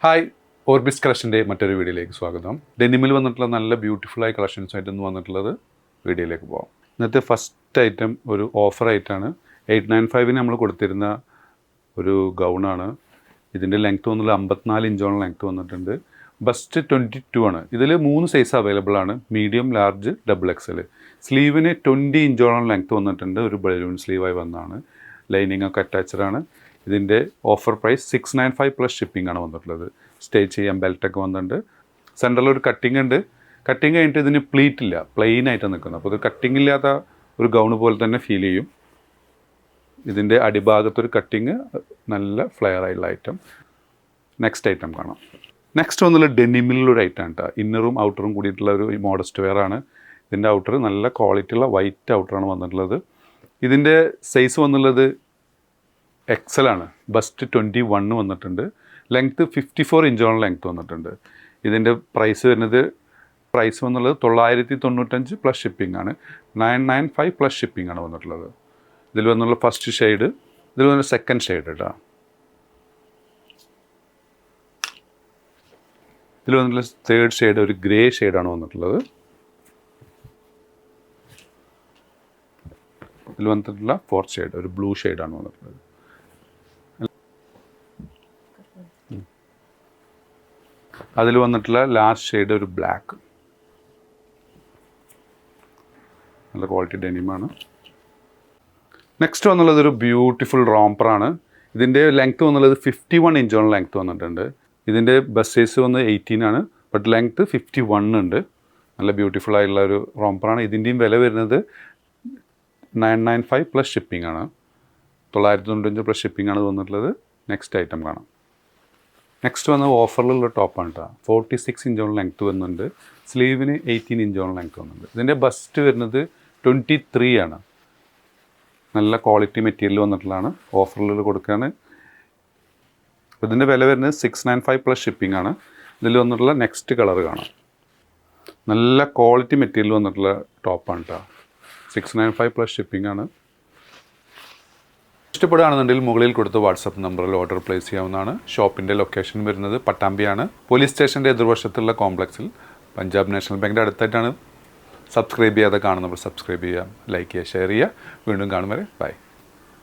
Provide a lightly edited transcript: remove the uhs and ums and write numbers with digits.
Hi, Orbis കളക്ഷൻ്റെ മറ്റൊരു വീഡിയോയിലേക്ക് സ്വാഗതം. ഡെനിമിൽ വന്നിട്ടുള്ള നല്ല ബ്യൂട്ടിഫുള്ളായ കളക്ഷൻസായിട്ട് ഇന്ന് വന്നിട്ടുള്ളത് വീഡിയോയിലേക്ക് പോകാം. ഇന്നത്തെ ഫസ്റ്റ് ഐറ്റം ഒരു ഓഫർ ആയിട്ടാണ്. 895 നമ്മൾ കൊടുത്തിരുന്ന ഒരു ഗൗണാണ്. ഇതിൻ്റെ ലെങ്ത്ത് വന്നുള്ള 54 ഇഞ്ചോളം ലെങ്ത്ത് വന്നിട്ടുണ്ട്. ബസ്റ്റ് 22 ആണ്. ഇതിൽ 3 സൈസ് അവൈലബിൾ ആണ്: മീഡിയം, ലാർജ്, ഡബിൾ എക്സൽ. സ്ലീവിന് 20 ഇഞ്ചോളം ലെങ്ത്ത് വന്നിട്ടുണ്ട്. ഒരു ബലൂൺ സ്ലീവായി വന്നതാണ്. ലൈനിങ് ഒക്കെ അറ്റാച്ച്ഡ് ആണ്. ഇതിൻ്റെ ഓഫർ പ്രൈസ് 695 പ്ലസ് ഷിപ്പിംഗ് ആണ് വന്നിട്ടുള്ളത്. സ്റ്റേജ് ചെയ്യാൻ ബെൽറ്റൊക്കെ വന്നിട്ടുണ്ട്. സെൻറ്ററിൽ ഒരു കട്ടിങ് ഉണ്ട്. കട്ടിങ് കഴിഞ്ഞിട്ട് ഇതിന് പ്ലീറ്റ് ഇല്ല, പ്ലെയിൻ ആയിട്ട് നിൽക്കുന്നത്. അപ്പോൾ ഇത് കട്ടിങ് ഇല്ലാത്ത ഒരു ഗൗണ് പോലെ തന്നെ ഫീൽ ചെയ്യും. ഇതിൻ്റെ അടിഭാഗത്തൊരു കട്ടിങ്, നല്ല ഫ്ലെയർ ആയിട്ടുള്ള ഐറ്റം. നെക്സ്റ്റ് ഐറ്റം കാണാം. നെക്സ്റ്റ് വന്നുള്ള ഡെനിമിലൊരു ഐറ്റം ആണ് കേട്ടോ. ഇന്നറും ഔട്ടറും കൂടിയിട്ടുള്ള ഒരു മോഡസ്റ്റ് വെയർ ആണ്. ഇതിൻ്റെ ഔട്ടർ നല്ല ക്വാളിറ്റിയുള്ള വൈറ്റ് ഔട്ടറാണ് വന്നിട്ടുള്ളത്. ഇതിൻ്റെ സൈസ് വന്നുള്ളത് എക്സൽ ആണ്. ബസ്റ്റ് 21 വന്നിട്ടുണ്ട്. ലെങ്ത്ത് 54 ഇഞ്ചോളം ലെങ്ത്ത് വന്നിട്ടുണ്ട്. ഇതിൻ്റെ പ്രൈസ് വന്നുള്ളത് 995 പ്ലസ് ഷിപ്പിംഗ് ആണ്. 995 പ്ലസ് ഷിപ്പിംഗ് ആണ് വന്നിട്ടുള്ളത്. ഇതിൽ വന്നുള്ള ഫസ്റ്റ് ഷെയ്ഡ്, ഇതിൽ വന്നുള്ള സെക്കൻഡ് ഷെയ്ഡ് കേട്ടോ. ഇതിൽ വന്നുള്ള തേർഡ് ഷെയ്ഡ് ഒരു ഗ്രേ ഷെയ്ഡാണ് വന്നിട്ടുള്ളത്. ഇതിൽ വന്നിട്ടുള്ള ഫോർത്ത് ഷെയ്ഡ് ഒരു ബ്ലൂ ഷെയ്ഡാണ് വന്നിട്ടുള്ളത്. അതിൽ വന്നിട്ടുള്ള ലാസ്റ്റ് ഷെയ്ഡ് ഒരു ബ്ലാക്ക്. നല്ല ക്വാളിറ്റി ഡെനിമാണ്. നെക്സ്റ്റ് വന്നുള്ളത് ഒരു ബ്യൂട്ടിഫുൾ റോംപ്പറാണ്. ഇതിൻ്റെ ലെങ്ത്ത് വന്നുള്ളത് 51 ഇഞ്ചോളം ലെങ്ത്ത് വന്നിട്ടുണ്ട്. ഇതിൻ്റെ ബസ് സൈസ് വന്ന് 18 ആണ്, ബട്ട് ലെങ്ത്ത് 51 ഉണ്ട്. നല്ല ബ്യൂട്ടിഫുൾ ആയിട്ടുള്ള ഒരു റോംപ്പറാണ്. ഇതിൻ്റെയും വില വരുന്നത് 995 പ്ലസ് ഷിപ്പിംഗ് ആണ്. 995 പ്ലസ് ഷിപ്പിംഗ് ആണ് വന്നിട്ടുള്ളത്. നെക്സ്റ്റ് ഐറ്റം കാണാം. നെക്സ്റ്റ് വന്ന ഓഫറിലുള്ള ടോപ്പാണ് കേട്ടോ. 46 ഇഞ്ചോളം ലെങ്ത്ത് വരുന്നുണ്ട്. സ്ലീവിന് 18 ഇഞ്ചോളം ലെങ്ത്ത് വന്നിട്ടുണ്ട്. ഇതിൻ്റെ ബസ്റ്റ് വരുന്നത് 23 ആണ്. നല്ല ക്വാളിറ്റി മെറ്റീരിയൽ വന്നിട്ടുള്ളതാണ്. ഓഫറിൽ കൊടുക്കുകയാണ്. അപ്പോൾ ഇതിൻ്റെ വില വരുന്നത് 695 പ്ലസ് ഷിപ്പിംഗ് ആണ്. ഇതിൽ വന്നിട്ടുള്ള നെക്സ്റ്റ് കളർ കാണാം. നല്ല ക്വാളിറ്റി മെറ്റീരിയൽ വന്നിട്ടുള്ള ടോപ്പാണ് കേട്ടോ. 695 പ്ലസ് ഷിപ്പിംഗ് ആണ്. ഇഷ്ടപ്പെടുകയാണെന്നുണ്ടെങ്കിൽ മുകളിൽ കൊടുത്ത വാട്സപ്പ് നമ്പറിൽ ഓർഡർ പ്ലേസ് ചെയ്യാവുന്നതാണ്. ഷോപ്പിൻ്റെ ലൊക്കേഷൻ വരുന്നത് പട്ടാമ്പിയാണ്. പോലീസ് സ്റ്റേഷൻ്റെ എതിർവശത്തുള്ള കോംപ്ലക്സിൽ പഞ്ചാബ് നാഷണൽ ബാങ്കിൻ്റെ അടുത്തായിട്ടാണ്. സബ്സ്ക്രൈബ് ചെയ്യാതെ കാണുന്നവർ സബ്സ്ക്രൈബ് ചെയ്യുക, ലൈക്ക് ചെയ്യുക, ഷെയർ ചെയ്യുക. വീണ്ടും കാണും വരെ ബൈ.